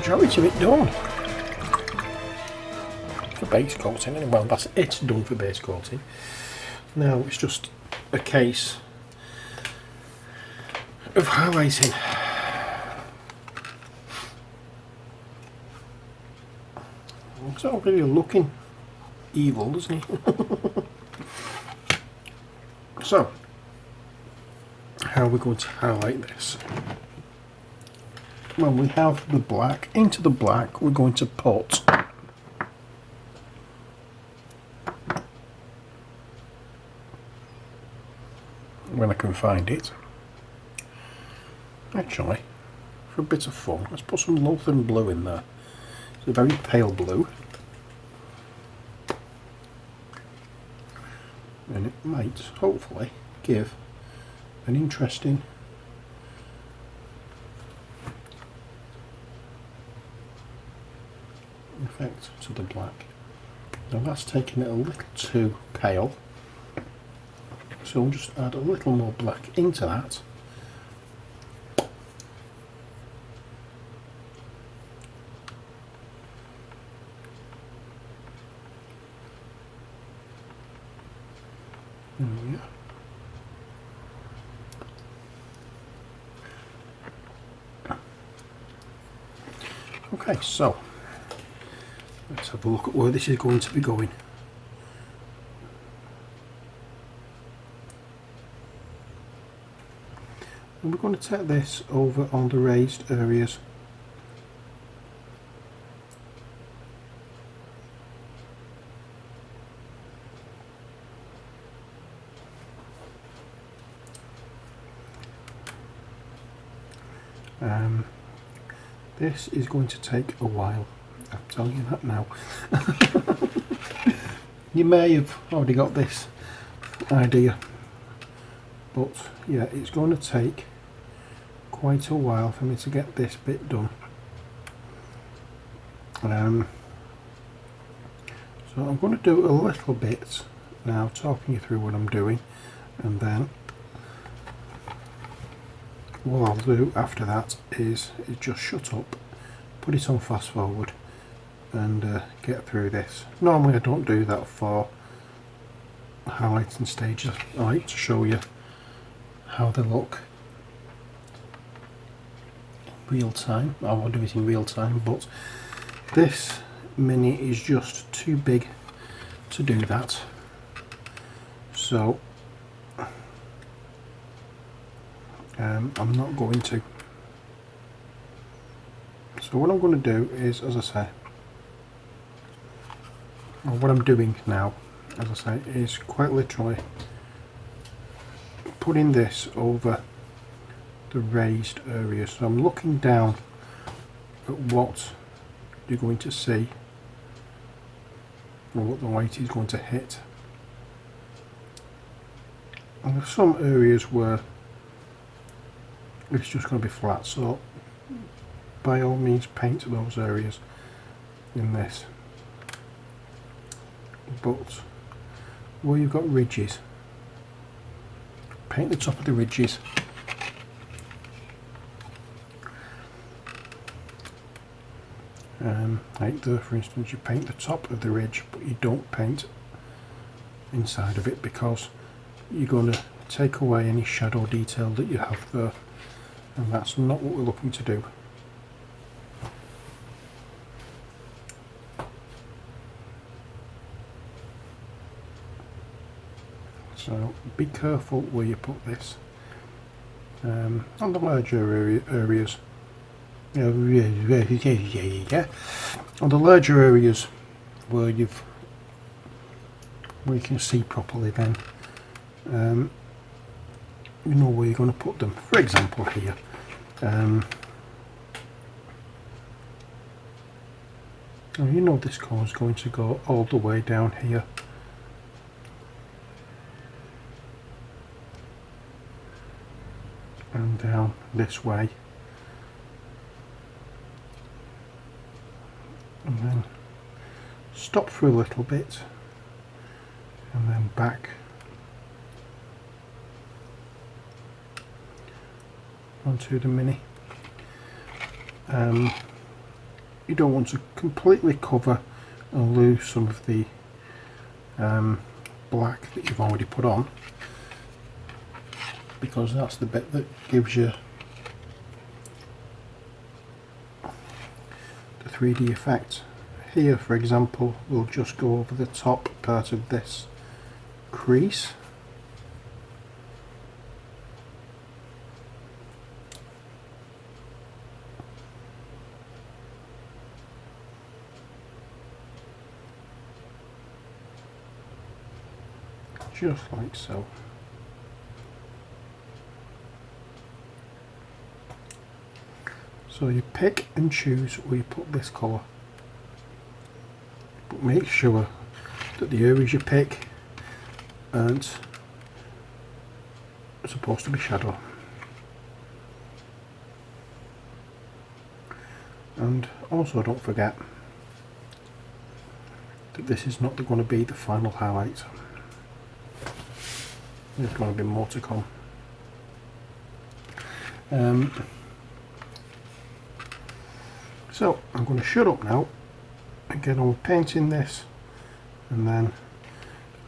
majority of it done. For base coating, anyway, well, that's it done for base coating. Now it's just a case of highlighting. It's already looking evil, doesn't he? So, how are we going to highlight this? Well, we have the black. Into the black we're going to put when I can find it. Actually, for a bit of fun, let's put some Northern blue in there. It's a very pale blue. And it might, hopefully, give an interesting effect to the black. Now that's taking it a little too pale, so I'll just add a little more black into that. Yeah. Okay, so let's have a look at where this is going to be going. And we're going to take this over on the raised areas. This is going to take a while, I'll tell you that now. You may have already got this idea, but yeah, it's going to take quite a while for me to get this bit done. So I'm going to do a little bit now, talking you through what I'm doing, and then what I'll do after that is just shut up, put it on fast forward, and get through this. Normally I don't do that for highlighting stages. I like to show you how they look in real time. I will do it in real time, but this mini is just too big to do that. So I'm not going to. So what I'm going to do is, as I say, or what I'm doing now, as I say, is quite literally putting this over the raised area. So I'm looking down at what you're going to see, or what the light is going to hit. And there's some areas where it's just going to be flat, so by all means paint those areas in this. But where you've got ridges, paint the top of the ridges. Like there, for instance, you paint the top of the ridge, but you don't paint inside of it, because you're going to take away any shadow detail that you have there, and that's not what we're looking to do. So be careful where you put this. On the larger areas, on the larger areas where you can see properly, then you know where you're going to put them. For example, here, you know this colour is going to go all the way down here. And down this way, and then stop for a little bit, and then back onto the mini. you don't want to completely cover and lose some of the black that you've already put on, because that's the bit that gives you the 3D effect. Here, for example, we'll just go over the top part of this crease. Just like so. So you pick and choose where you put this colour, but make sure that the areas you pick aren't supposed to be shadow. And also don't forget that this is not going to be the final highlight. There's going to be more to come. So I'm going to shut up now and get on with painting this, and then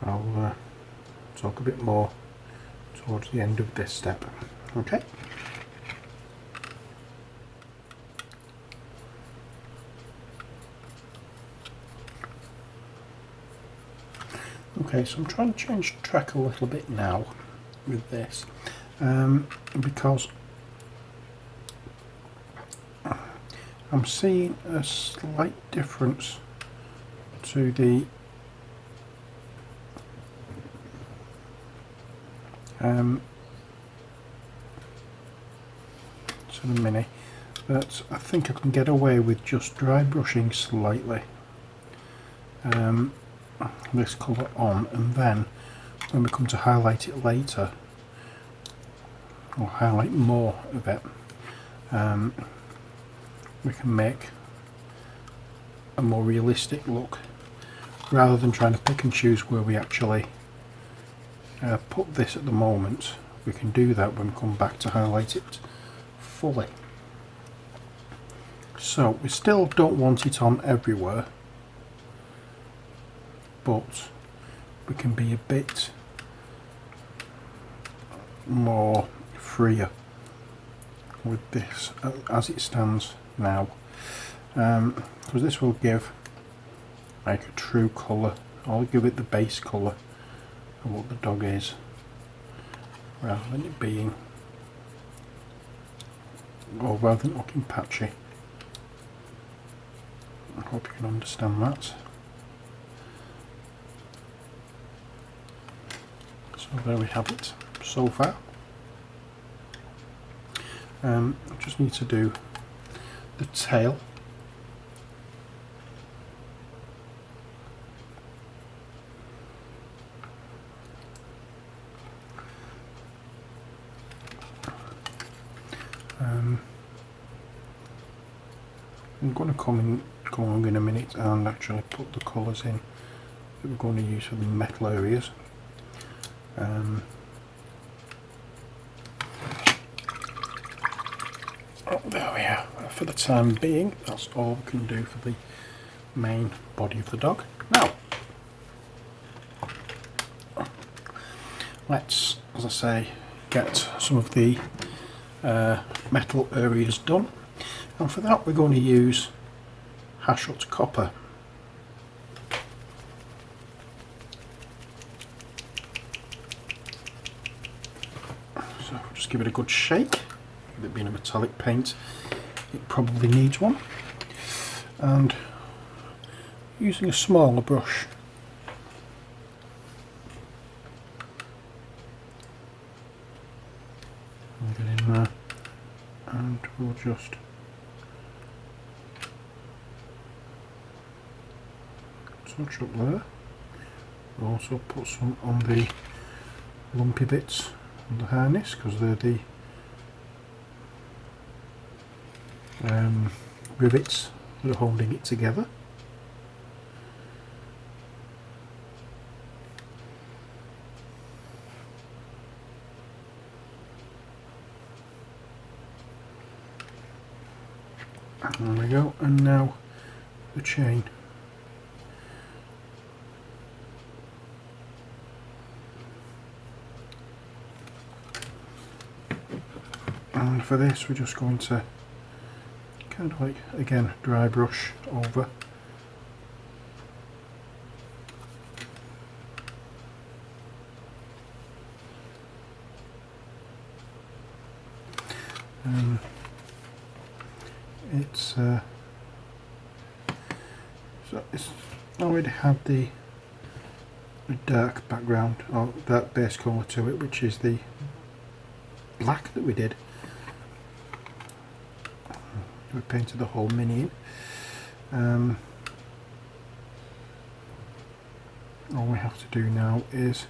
I'll talk a bit more towards the end of this step. Okay. Okay, so I'm trying to change track a little bit now with this, because I'm seeing a slight difference to the mini, that I think I can get away with just dry brushing slightly this colour on, and then when we come to highlight it later, or highlight more of it, we can make a more realistic look, rather than trying to pick and choose where we actually put this at the moment. We can do that when we come back to highlight it fully. So we still don't want it on everywhere, but we can be a bit more freer with this as it stands now, because this will give like a true colour. I'll give it the base colour of what the dog is, rather than it being, or rather than looking patchy. I hope you can understand that. So there we have it so far. I just need to do the tail. I'm going to come along in a minute and actually put the colours in that we're going to use for the metal areas. Oh, there we are. For the time being, that's all we can do for the main body of the dog. Now, let's, as I say, get some of the metal areas done. And for that we're going to use Hashut copper. So just give it a good shake. With it being a metallic paint, it probably needs one. And using a smaller brush, I'll get in there and we'll just touch up there. We'll also put some on the lumpy bits on the harness, because they're the rivets that are holding it together. There we go, and now the chain. And for this we're just going to kind of like, again, dry brush over. So it's already had the dark background or dark base colour to it, which is the black that we did. We painted the whole mini in. All we have to do now is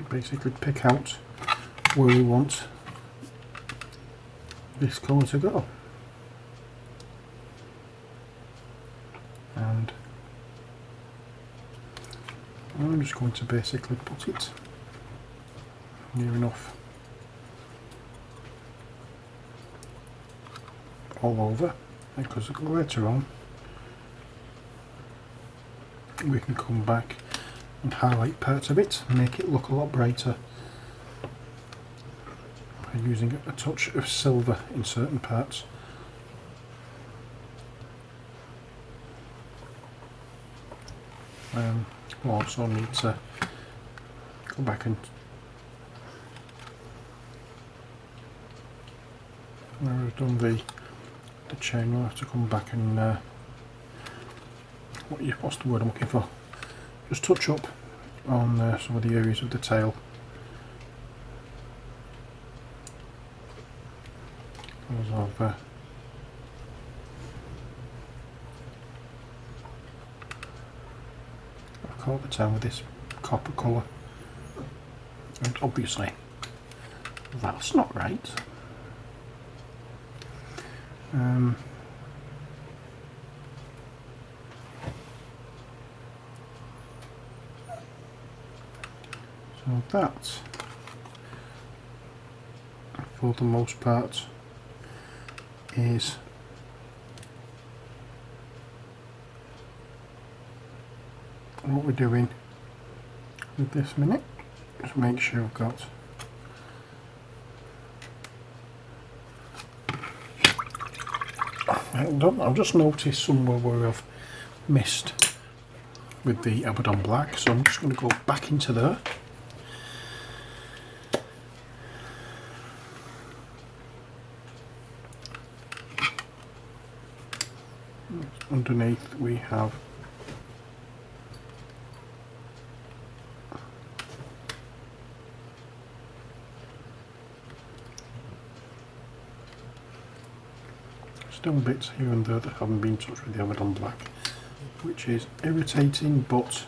basically pick out where we want this colour to go, and I'm just going to basically put it near enough all over, because later on we can come back and highlight parts of it and make it look a lot brighter by using a touch of silver in certain parts. We'll also need to go back and where I've done the chain, we'll have to come back and what's the word I'm looking for? Just touch up on some of the areas of the tail. I've coat the tail with this copper colour, and obviously that's not right. So that, for the most part, is what we're doing with this minute. Just make sure I've got I've just noticed somewhere where I've missed with the Abaddon Black, so I'm just going to go back into there. Underneath we have still bits here and there that haven't been touched with the Abaddon Black, which is irritating, but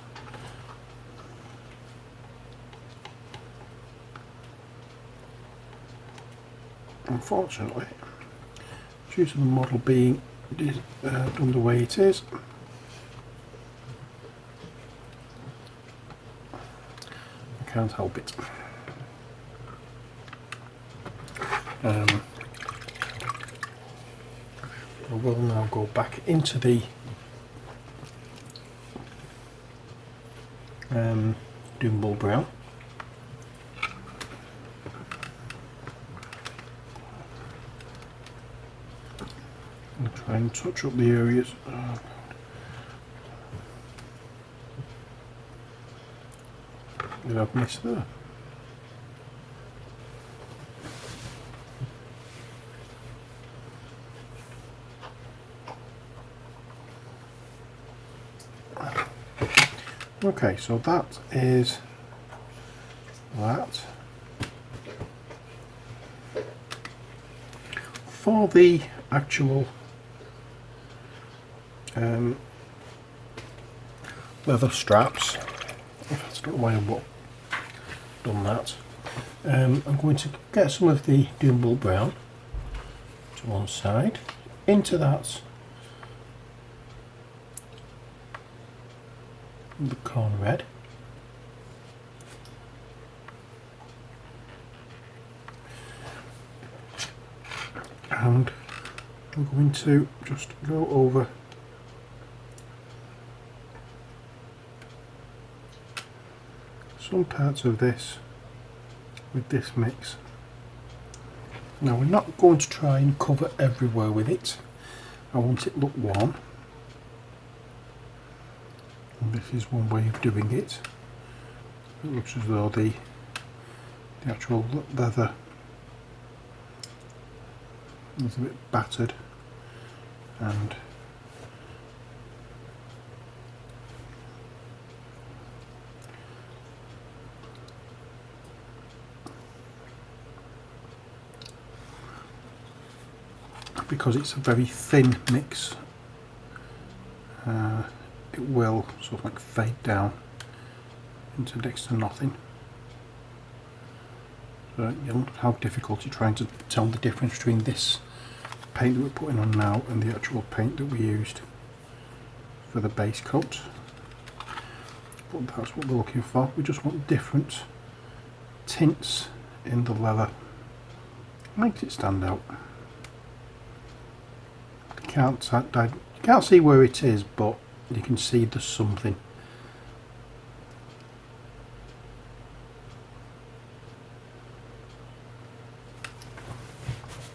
unfortunately, due to the model being done the way it is, I can't help it. I will now go back into the Doombull Brown. And try and touch up the areas that I've missed there. Okay, so that is that. For the actual leather straps, that's not why I've done that, I'm going to get some of the Doombull Brown to one side, into that the corn red, and I'm going to just go over some parts of this with this mix. Now we're not going to try and cover everywhere with it. I want it to look warm. And this is one way of doing it. It looks as though the actual leather is a bit battered, and because it's a very thin mix, it will sort of like fade down into next to nothing. So you'll have difficulty trying to tell the difference between this paint that we're putting on now and the actual paint that we used for the base coat. But that's what we're looking for. We just want different tints in the leather. Makes it stand out. You can't see where it is, but you can see there's something.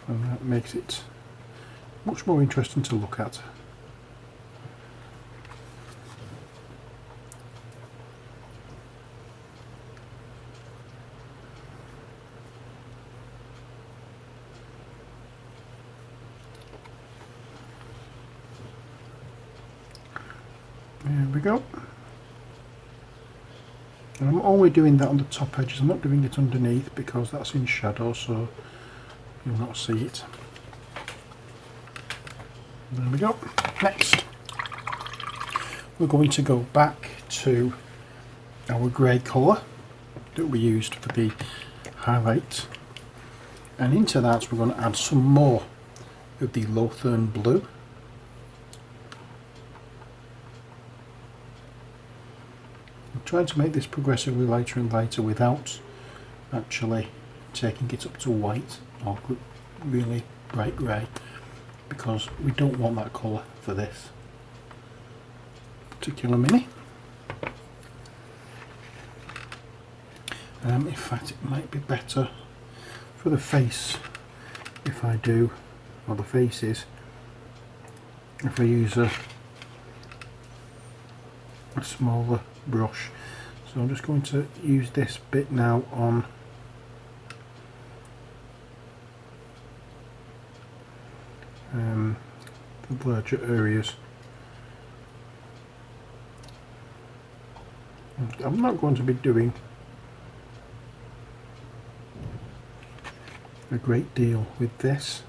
And that makes it much more interesting to look at. There we go. And I'm only doing that on the top edges. I'm not doing it underneath because that's in shadow, so you'll not see it. There we go. Next, we're going to go back to our grey colour that we used for the highlight, and into that we're going to add some more of the Lothern blue. I'm trying to make this progressively lighter and lighter without actually taking it up to white or really bright grey, because we don't want that colour for this particular mini. In fact, it might be better for the face if I do, or the faces, if I use a smaller brush. So I'm just going to use this bit now on the larger areas. I'm not going to be doing a great deal with this.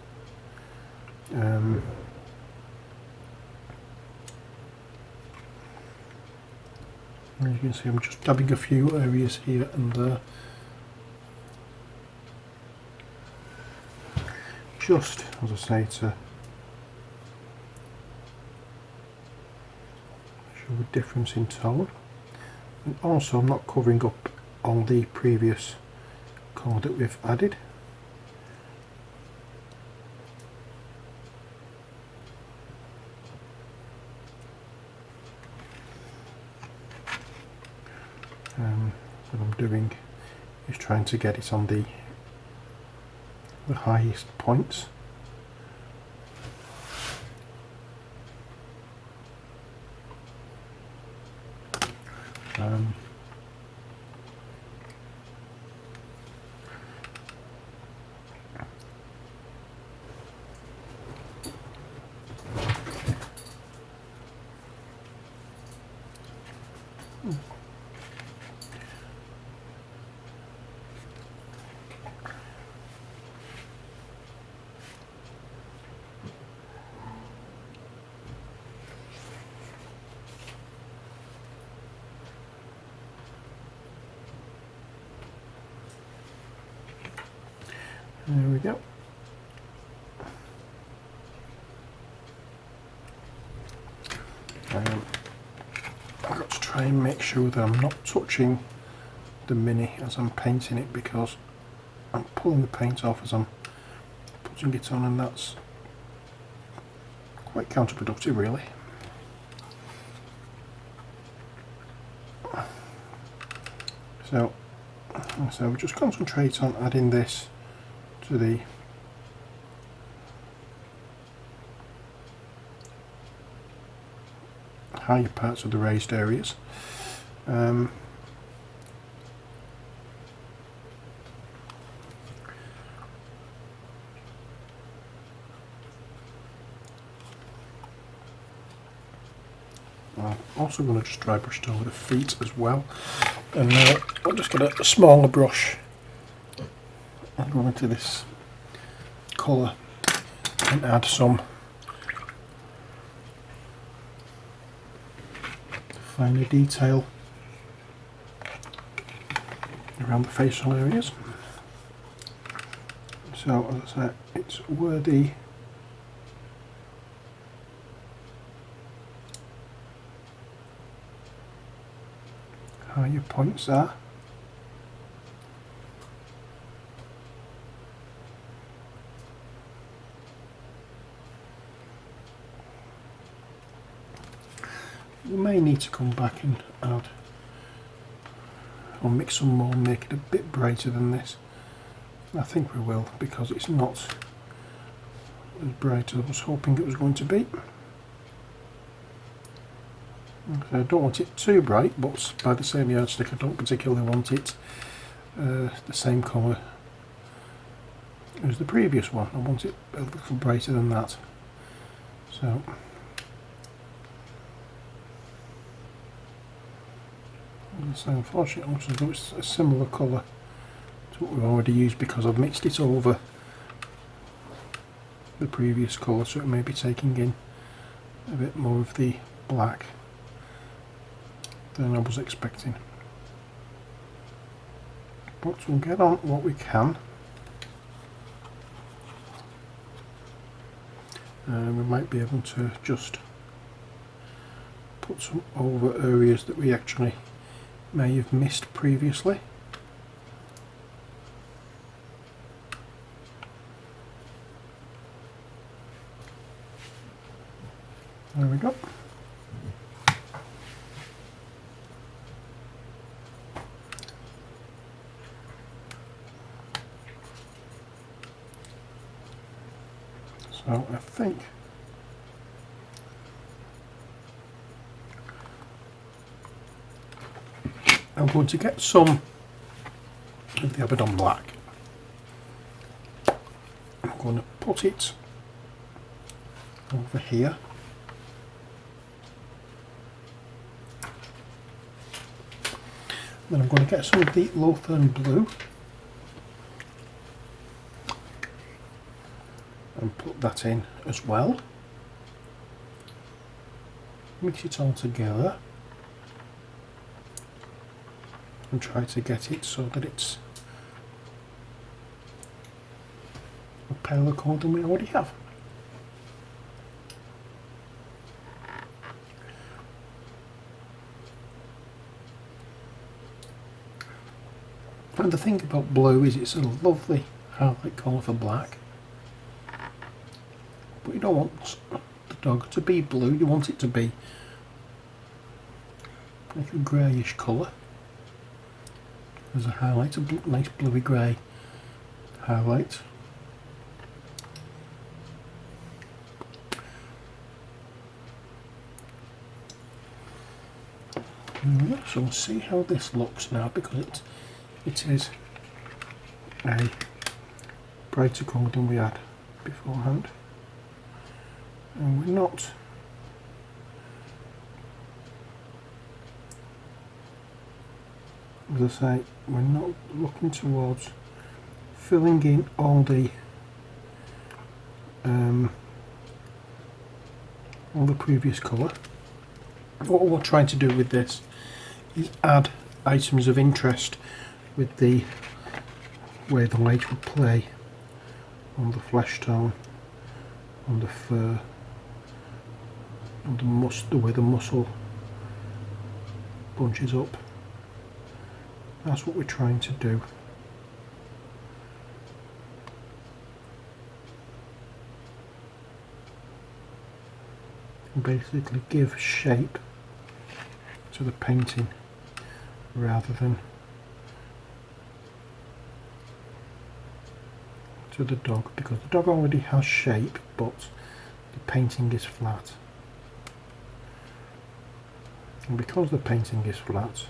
As you can see, I'm just dabbing a few areas here and there, just as I say, to show a difference in tone. And also, I'm not covering up all the previous colour that we've added. What I'm doing is trying to get it on the highest points. There we go. I've got to try and make sure that I'm not touching the mini as I'm painting it, because I'm pulling the paint off as I'm putting it on, and that's quite counterproductive really. So we'll just concentrate on adding this to the higher parts of the raised areas. I'm also going to just dry brush it over the feet as well, and I'll just get a smaller brush and go into this colour and add some finer detail around the facial areas. So as I said, it's where the higher points are. We may need to come back and add or mix some more, make it a bit brighter than this. I think we will, because it's not as bright as I was hoping it was going to be. I don't want it too bright, but by the same yardstick I don't particularly want it the same colour as the previous one. I want it a little brighter than that. So unfortunately it looks as though it's a similar colour to what we've already used, because I've mixed it over the previous colour, so it may be taking in a bit more of the black than I was expecting. But we'll get on what we can. We might be able to just put some over areas that we actually may have missed previously. There we go. So I think I'm going to get some of the Abaddon black. I'm going to put it over here. Then I'm going to get some of the Lothern blue and put that in as well. Mix it all together and try to get it so that it's a paler colour than we already have. And the thing about blue is it's a lovely highlight colour for black. But you don't want the dog to be blue, you want it to be like a greyish colour as a highlight, a nice bluey grey highlight. So we'll see how this looks now, because it is a brighter colour than we had beforehand, and we're not as I say, we're not looking towards filling in all the previous colour. What we're trying to do with this is add items of interest with the way the light would play on the flesh tone, on the fur, on the way the muscle bunches up. That's what we're trying to do. and basically give shape to the painting rather than to the dog, because the dog already has shape but the painting is flat. And because the painting is flat,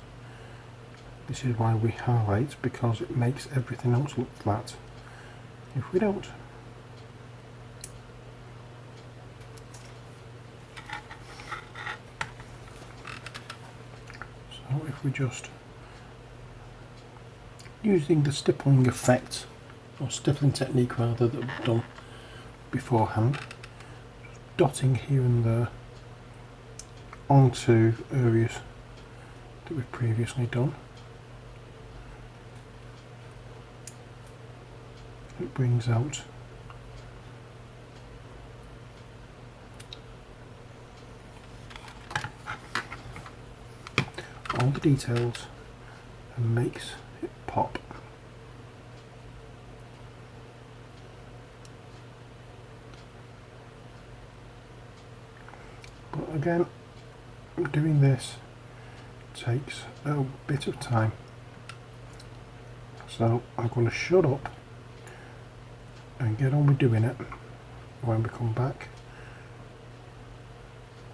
this is why we highlight, because it makes everything else look flat. If we don't, so if we just using the stippling effect, or stippling technique rather, that we've done beforehand, just dotting here and there onto areas that we've previously done. It brings out all the details and makes it pop. But again, doing this takes a bit of time, so I'm going to shut up and get on with doing it. When we come back,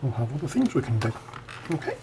we'll have other things we can do. Okay.